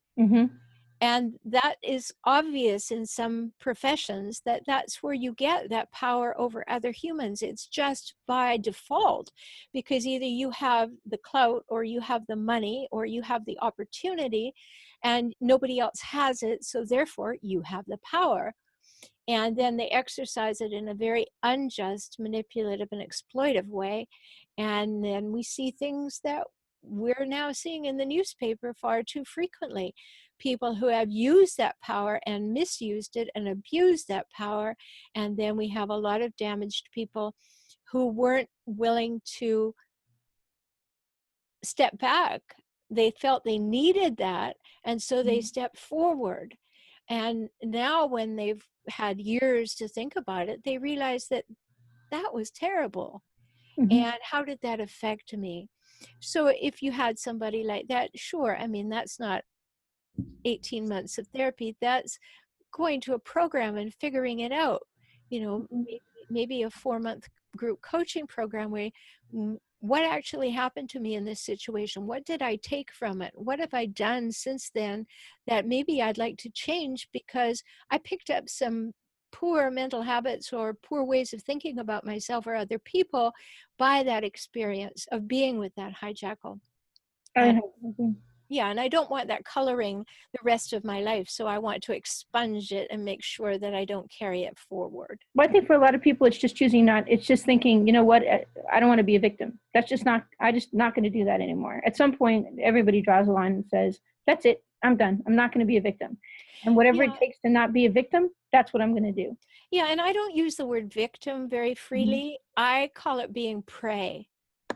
And that is obvious in some professions, that's where you get that power over other humans. It's just by default, because either you have the clout or you have the money or you have the opportunity and nobody else has it. So therefore you have the power. And then they exercise it in a very unjust, manipulative, and exploitive way. And then we see things that we're now seeing in the newspaper far too frequently. People who have used that power and misused it and abused that power. And then we have a lot of damaged people who weren't willing to step back. They felt they needed that, and so they stepped forward. And now when they've had years to think about it, they realize that was terrible. And how did that affect me? So if you had somebody like that, sure, I mean, that's not 18 months of therapy. That's going to a program and figuring it out. Maybe a 4-month group coaching program what actually happened to me in this situation? What did I take from it? What have I done since then that maybe I'd like to change because I picked up some poor mental habits or poor ways of thinking about myself or other people by that experience of being with that hijackal. And yeah, and I don't want that coloring the rest of my life. So I want to expunge it and make sure that I don't carry it forward. Well, I think for a lot of people, it's just choosing not, it's just thinking, you know what, I don't want to be a victim. That's just not, I just not going to do that anymore. At some point, everybody draws a line and says, that's it, I'm done. I'm not going to be a victim. And whatever it takes to not be a victim, that's what I'm going to do. Yeah, and I don't use the word victim very freely. I call it being prey.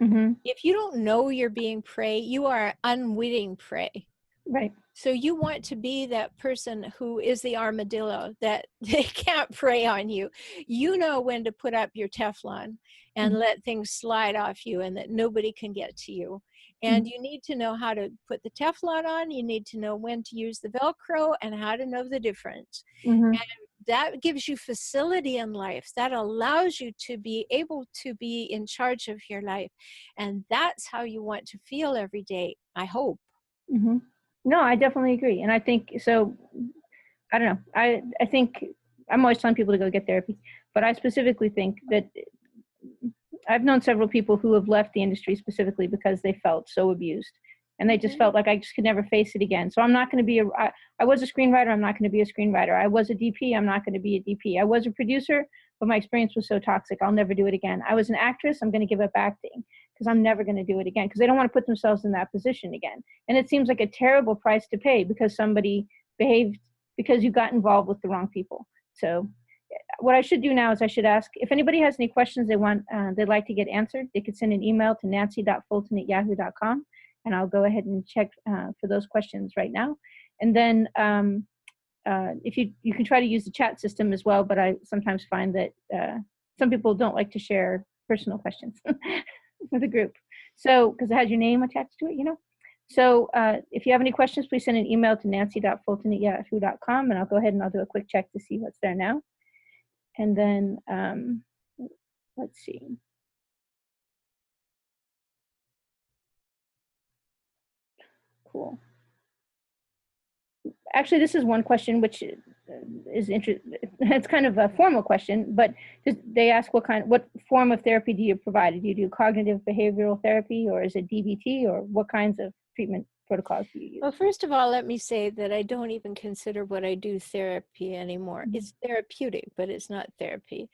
If you don't know you're being prey, you are unwitting prey. Right. So you want to be that person who is the armadillo that they can't prey on you. You know when to put up your Teflon and let things slide off you and that nobody can get to you. And you need to know how to put the Teflon on. You need to know when to use the Velcro and how to know the difference. And that gives you facility in life. That allows you to be able to be in charge of your life. And that's how you want to feel every day, I hope. No, I definitely agree. And I think, so, I don't know. I think, I'm always telling people to go get therapy, but I specifically think that I've known several people who have left the industry specifically because they felt so abused. And they just felt like I just could never face it again. So I'm not going to be I was a screenwriter. I'm not going to be a screenwriter. I was a DP. I'm not going to be a DP. I was a producer, but my experience was so toxic. I'll never do it again. I was an actress. I'm going to give up acting because I'm never going to do it again, because they don't want to put themselves in that position again. And it seems like a terrible price to pay because somebody behaved, because you got involved with the wrong people. So what I should do now is I should ask if anybody has any questions they'd like to get answered. They could send an email to nancy.fulton@yahoo.com. And I'll go ahead and check for those questions right now. And then if you can try to use the chat system as well, but I sometimes find that some people don't like to share personal questions with the group. So, because it has your name attached to it, you know. So if you have any questions, please send an email to nancy.fulton@yahoo.com, and I'll go ahead and I'll do a quick check to see what's there now. And then let's see. Cool. Actually, this is one question which is interesting. It's kind of a formal question, but they ask what form of therapy do you provide? Do you do cognitive behavioral therapy, or is it DBT, or what kinds of treatment protocols do you use? Well, first of all, let me say that I don't even consider what I do therapy anymore. It's therapeutic, but it's not therapy.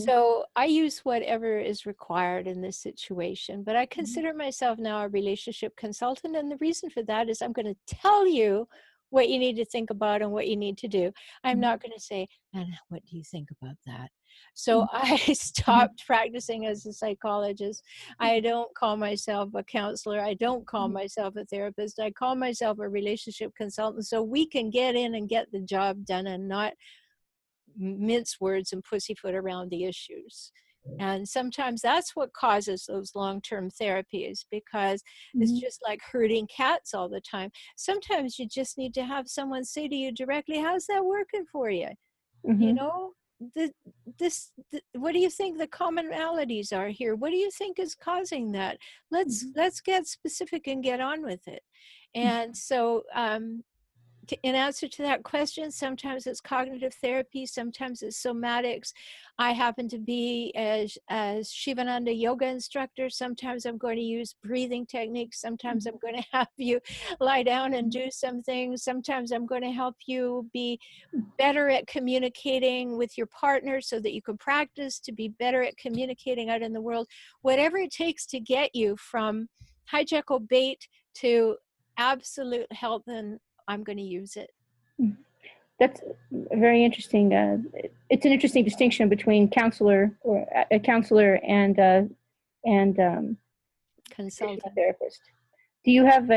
So I use whatever is required in this situation, but I consider myself now a relationship consultant. And the reason for that is I'm going to tell you what you need to think about and what you need to do. I'm not going to say, and what do you think about that? So I stopped practicing as a psychologist. I don't call myself a counselor. I don't call myself a therapist. I call myself a relationship consultant, so we can get in and get the job done and not mince words and pussyfoot around the issues. And sometimes that's what causes those long-term therapies, because it's just like herding cats all the time. Sometimes you just need to have someone say to you directly, how's that working for you? You know, what do you think the commonalities are here? What do you think is causing that? Let's get specific and get on with it. And so in answer to that question, sometimes it's cognitive therapy, sometimes it's somatics. I happen to be as Shivananda yoga instructor. Sometimes I'm going to use breathing techniques. Sometimes I'm going to have you lie down and do some things. Sometimes I'm going to help you be better at communicating with your partner so that you can practice to be better at communicating out in the world. Whatever it takes to get you from hijackal bait to absolute health, and I'm going to use it. That's very interesting. It's an interesting distinction between counselor or a counselor and consultant therapist. Do you have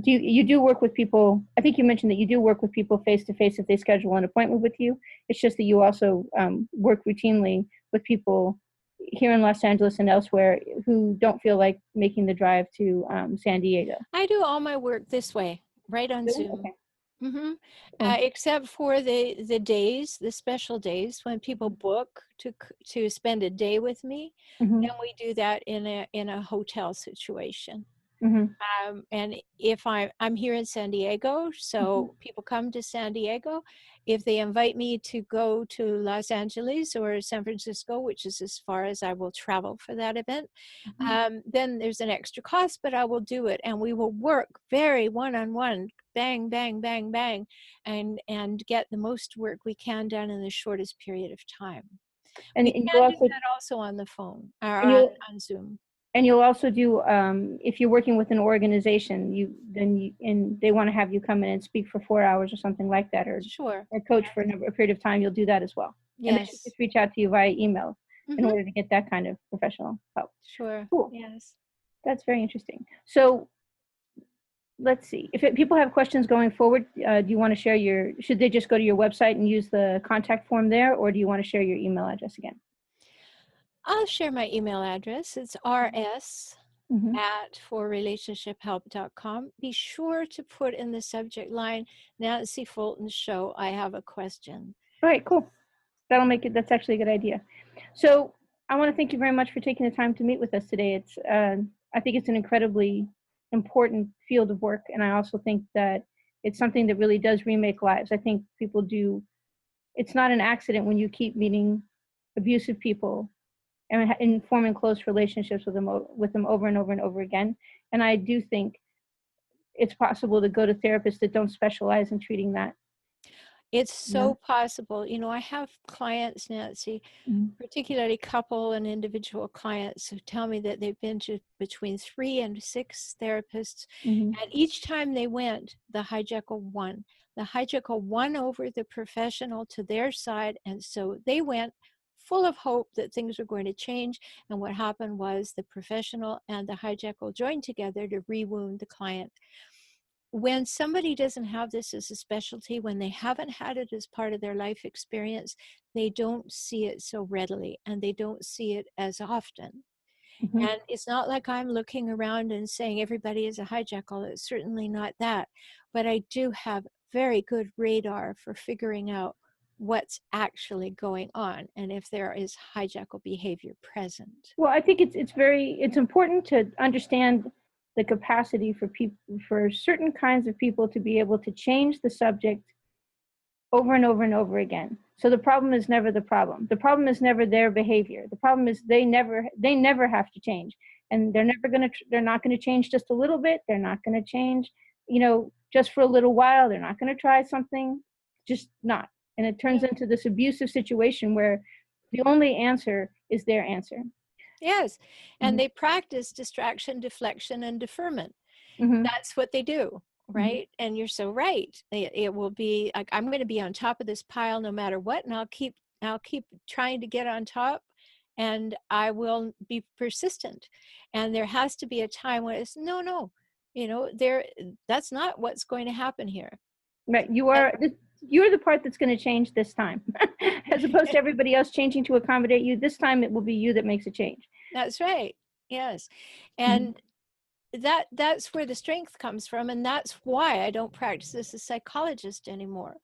you do work with people? I think you mentioned that you do work with people face to face if they schedule an appointment with you. It's just that you also work routinely with people here in Los Angeles and elsewhere who don't feel like making the drive to San Diego. I do all my work this way, right on Zoom. Okay. Mm-hmm. Cool. Except for the days, the special days when people book to spend a day with me, Mm-hmm. then we do that in a hotel situation. Mm-hmm. And if I'm here in San Diego, so people come to San Diego. If they invite me to go to Los Angeles or San Francisco, which is as far as I will travel for that event, then there's an extra cost, but I will do it. And we will work very one-on-one, bang, bang, bang, bang, and get the most work we can done in the shortest period of time. And We you can do also that also on the phone or and you on Zoom. and you'll also do if you're working with an organization, and they want to have you come in and speak for 4 hours or something like that, or Sure. coach for a period of time, you'll do that as well. And they should Yes. just reach out to you via email in Mhm. order to get that kind of professional help. Sure. Cool. Yes. That's very interesting. So let's see. If people have questions going forward, do you want to share should they just go to your website and use the contact form there, or do you want to share your email address again? I'll share my email address. It's rs Mm-hmm. at forrelationshiphelp.com. Be sure to put in the subject line, Nancy Fulton Show, I have a question. All right, cool. That'll make it, that's actually a good idea. So I want to thank you very much for taking the time to meet with us today. I think it's an incredibly important field of work. And I also think that it's something that really does remake lives. I think people do, it's not an accident when you keep meeting abusive people and forming close relationships with them over and over and over again. And I do think it's possible to go to therapists that don't specialize in treating that. It's so possible. You know, I have clients, Nancy, particularly couple and individual clients, who tell me that they've been to between 3 and 6 therapists. And each time they went, the hijackal won. The hijackal won over the professional to their side. And so they went full of hope that things were going to change. And what happened was the professional and the hijackal joined together to rewound the client. When somebody doesn't have this as a specialty, when they haven't had it as part of their life experience, they don't see it so readily and they don't see it as often. And it's not like I'm looking around and saying everybody is a hijackal. It's certainly not that. But I do have very good radar for figuring out what's actually going on and if there is hijackal behavior present. Well, I think it's important to understand the capacity for certain kinds of people to be able to change the subject over and over and over again. So the problem is never the problem. The problem is never their behavior. The problem is they never have to change, and they're not going to change just a little bit. They're not going to change, just for a little while. They're not going to try something, just not. And it turns into this abusive situation where the only answer is their answer. Yes. And they practice distraction, deflection, and deferment. That's what they do, right? And you're so right. It will be like, I'm going to be on top of this pile no matter what, and I'll keep trying to get on top, and I will be persistent. And there has to be a time when it's no, that's not what's going to happen here. Right. You're the part that's going to change this time, as opposed to everybody else changing to accommodate you. This time it will be you that makes a change. That's right. Yes. And that's where the strength comes from. And that's why I don't practice as a psychologist anymore.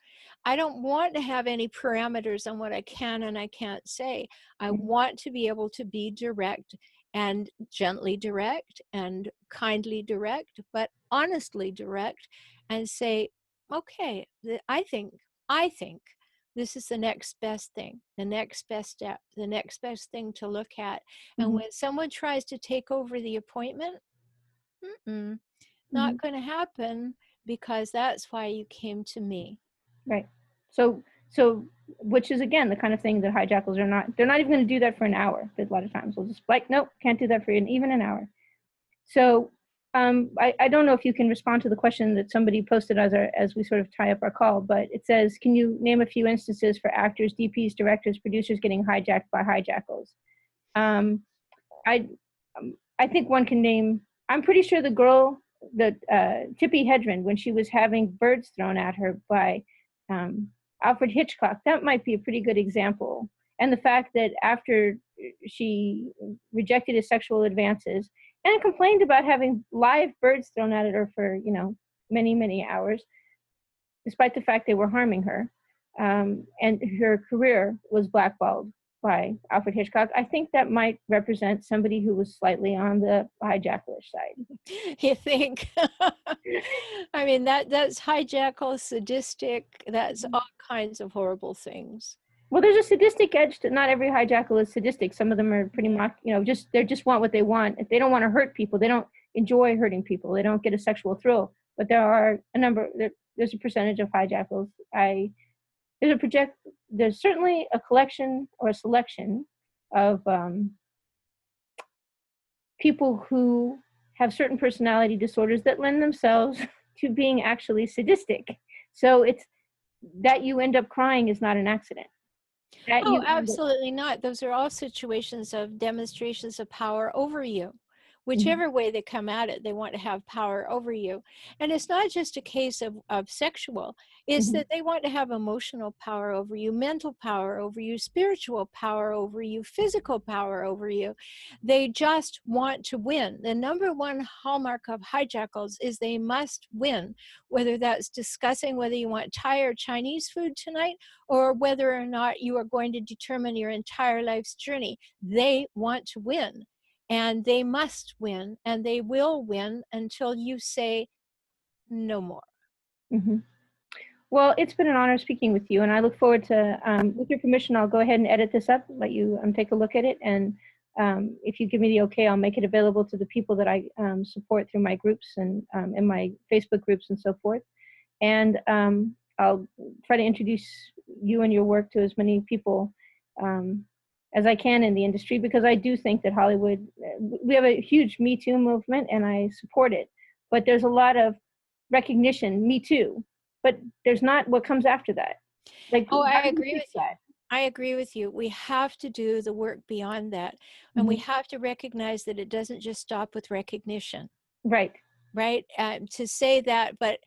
I don't want to have any parameters on what I can and I can't say. I want to be able to be direct and gently direct and kindly direct, but honestly direct, and say, okay, I think this is the next best thing, the next best step, the next best thing to look at. And when someone tries to take over the appointment, not going to happen, because that's why you came to me. Right. So which is, again, the kind of thing that hijackals they're not even going to do that for an hour. A lot of times we'll just like, nope, can't do that for even an hour. So I don't know if you can respond to the question that somebody posted as we sort of tie up our call, but it says, can you name a few instances for actors, DPs, directors, producers getting hijacked by hijackals? I think one can name, I'm pretty sure the girl, Tippi Hedren, when she was having birds thrown at her by Alfred Hitchcock, that might be a pretty good example. And the fact that after she rejected his sexual advances and complained about having live birds thrown at her for, many, many hours, despite the fact they were harming her, and her career was blackballed by Alfred Hitchcock. I think that might represent somebody who was slightly on the hijackalish side. You think? I mean, that's hijackal, sadistic, that's all kinds of horrible things. Well, there's a sadistic edge to, not every hijackal is sadistic. Some of them are pretty much, they just want what they want. If they don't want to hurt people, they don't enjoy hurting people. They don't get a sexual thrill. But there are there's a percentage of hijackals. There's certainly a collection or a selection of people who have certain personality disorders that lend themselves to being actually sadistic. So it's that you end up crying is not an accident. Oh, absolutely not. Those are all situations of demonstrations of power over you. Whichever way they come at it, they want to have power over you. And it's not just a case of sexual, it's that they want to have emotional power over you, mental power over you, spiritual power over you, physical power over you. They just want to win. The number one hallmark of hijackals is they must win, whether that's discussing whether you want Thai or Chinese food tonight, or whether or not you are going to determine your entire life's journey. They want to win. And they must win, and they will win until you say no more. Well, it's been an honor speaking with you, and I look forward to, with your permission, I'll go ahead and edit this up, let you take a look at it, and if you give me the okay, I'll make it available to the people that I support through my groups and in my Facebook groups and so forth. And I'll try to introduce you and your work to as many people as I can in the industry, because I do think that Hollywood, we have a huge Me Too movement and I support it, but there's a lot of recognition, Me Too, but there's not what comes after that. Like, I agree with you. I agree with you. We have to do the work beyond that. And we have to recognize that it doesn't just stop with recognition. Right. Right. To say that, but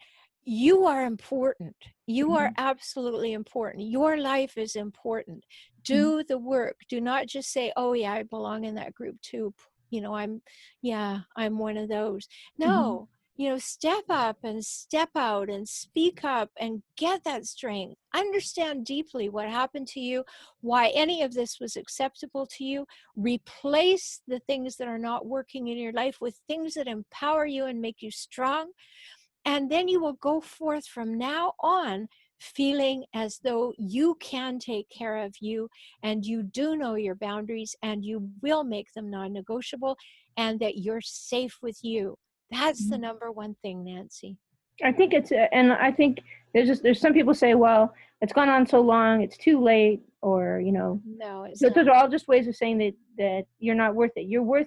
you are important. You are absolutely important. Your life is important. Do the work. Do not just say, oh yeah, I belong in that group too. I'm one of those. No, step up and step out and speak up and get that strength. Understand deeply what happened to you, why any of this was acceptable to you. Replace the things that are not working in your life with things that empower you and make you strong. And then you will go forth from now on feeling as though you can take care of you, and you do know your boundaries, and you will make them non-negotiable, and that you're safe with you. That's the number one thing, Nancy. I think and I think there's some people say, well, it's gone on so long, it's too late, or no, it's so not. those are all just ways of saying that you're not worth it. You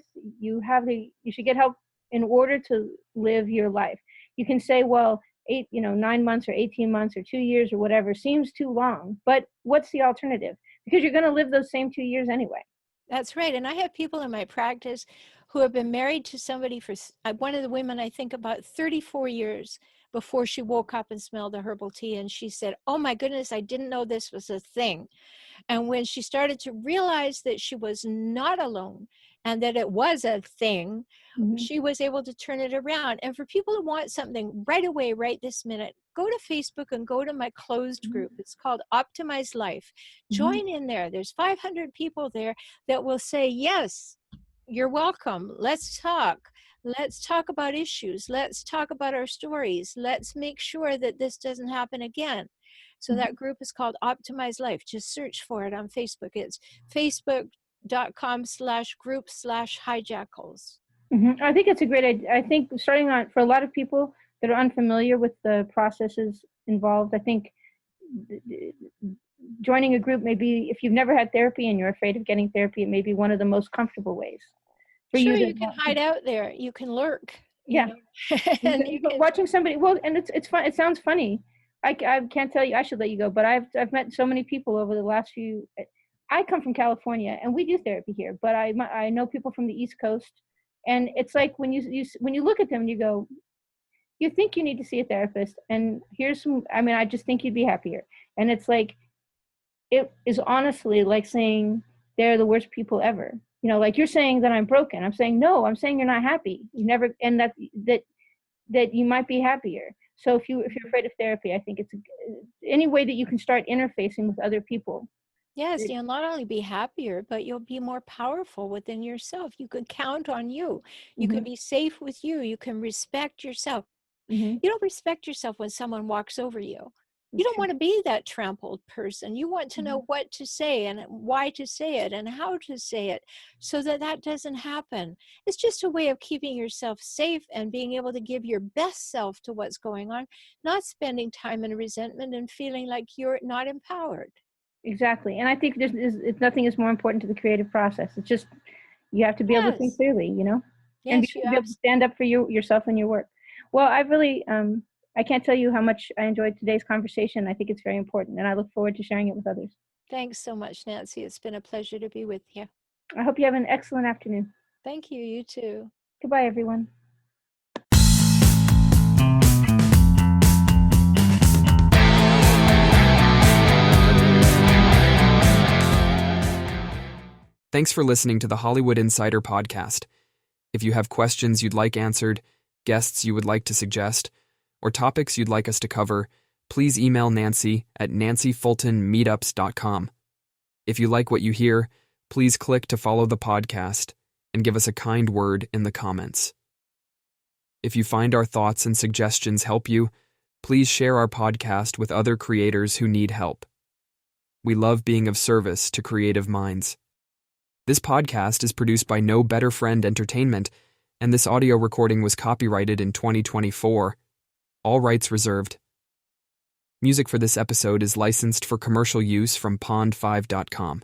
should get help in order to live your life. You can say, well, 9 months or 18 months or 2 years or whatever seems too long, but what's the alternative? Because you're going to live those same 2 years anyway. That's right. And I have people in my practice who have been married to somebody for, one of the women I think about 34 years before she woke up and smelled the herbal tea. And she said, oh my goodness, I didn't know this was a thing. And when she started to realize that she was not alone and that it was a thing, she was able to turn it around. And for people who want something right away, right this minute, go to Facebook and go to my closed group. It's called Optimize Life. Join in there. There's 500 people there that will say, yes, you're welcome. Let's talk. Let's talk about issues. Let's talk about our stories. Let's make sure that this doesn't happen again. So that group is called Optimize Life. Just search for it on Facebook. It's facebook.com/group/hijackals. I think it's a great idea. I think starting on, for a lot of people that are unfamiliar with the processes involved, I think joining a group may be, if you've never had therapy and you're afraid of getting therapy, it may be one of the most comfortable ways. Sure, you can hide out there. You can lurk. Yeah. And watching somebody, well, and it's fun. It sounds funny. I can't tell you, I should let you go, but I've met so many people over the last few, I come from California and we do therapy here, but I know people from the East Coast, and it's like when you look at them, you go, you think you need to see a therapist, and here's some, I just think you'd be happier. And it's like, it is honestly like saying they're the worst people ever. Like you're saying that I'm broken. I'm saying, no, I'm saying you're not happy. You never, and that you might be happier. So if you're afraid of therapy, I think it's any way that you can start interfacing with other people. Yes, you'll not only be happier, but you'll be more powerful within yourself. You can count on you. You can be safe with you. You can respect yourself. You don't respect yourself when someone walks over you. You don't want to be that trampled person. You want to know what to say and why to say it and how to say it so that that doesn't happen. It's just a way of keeping yourself safe and being able to give your best self to what's going on, not spending time in resentment and feeling like you're not empowered. Exactly. And I think nothing is more important to the creative process. It's just, you have to be able to think clearly, you know, and be able to stand up for yourself and your work. Well, I really, I can't tell you how much I enjoyed today's conversation. I think it's very important, and I look forward to sharing it with others. Thanks so much, Nancy. It's been a pleasure to be with you. I hope you have an excellent afternoon. Thank you. You too. Goodbye, everyone. Thanks for listening to the Hollywood Insider podcast. If you have questions you'd like answered, guests you would like to suggest, or topics you'd like us to cover, please email Nancy at nancyfultonmeetups.com. If you like what you hear, please click to follow the podcast and give us a kind word in the comments. If you find our thoughts and suggestions help you, please share our podcast with other creators who need help. We love being of service to creative minds. This podcast is produced by No Better Friend Entertainment, and this audio recording was copyrighted in 2024. All rights reserved. Music for this episode is licensed for commercial use from pond5.com.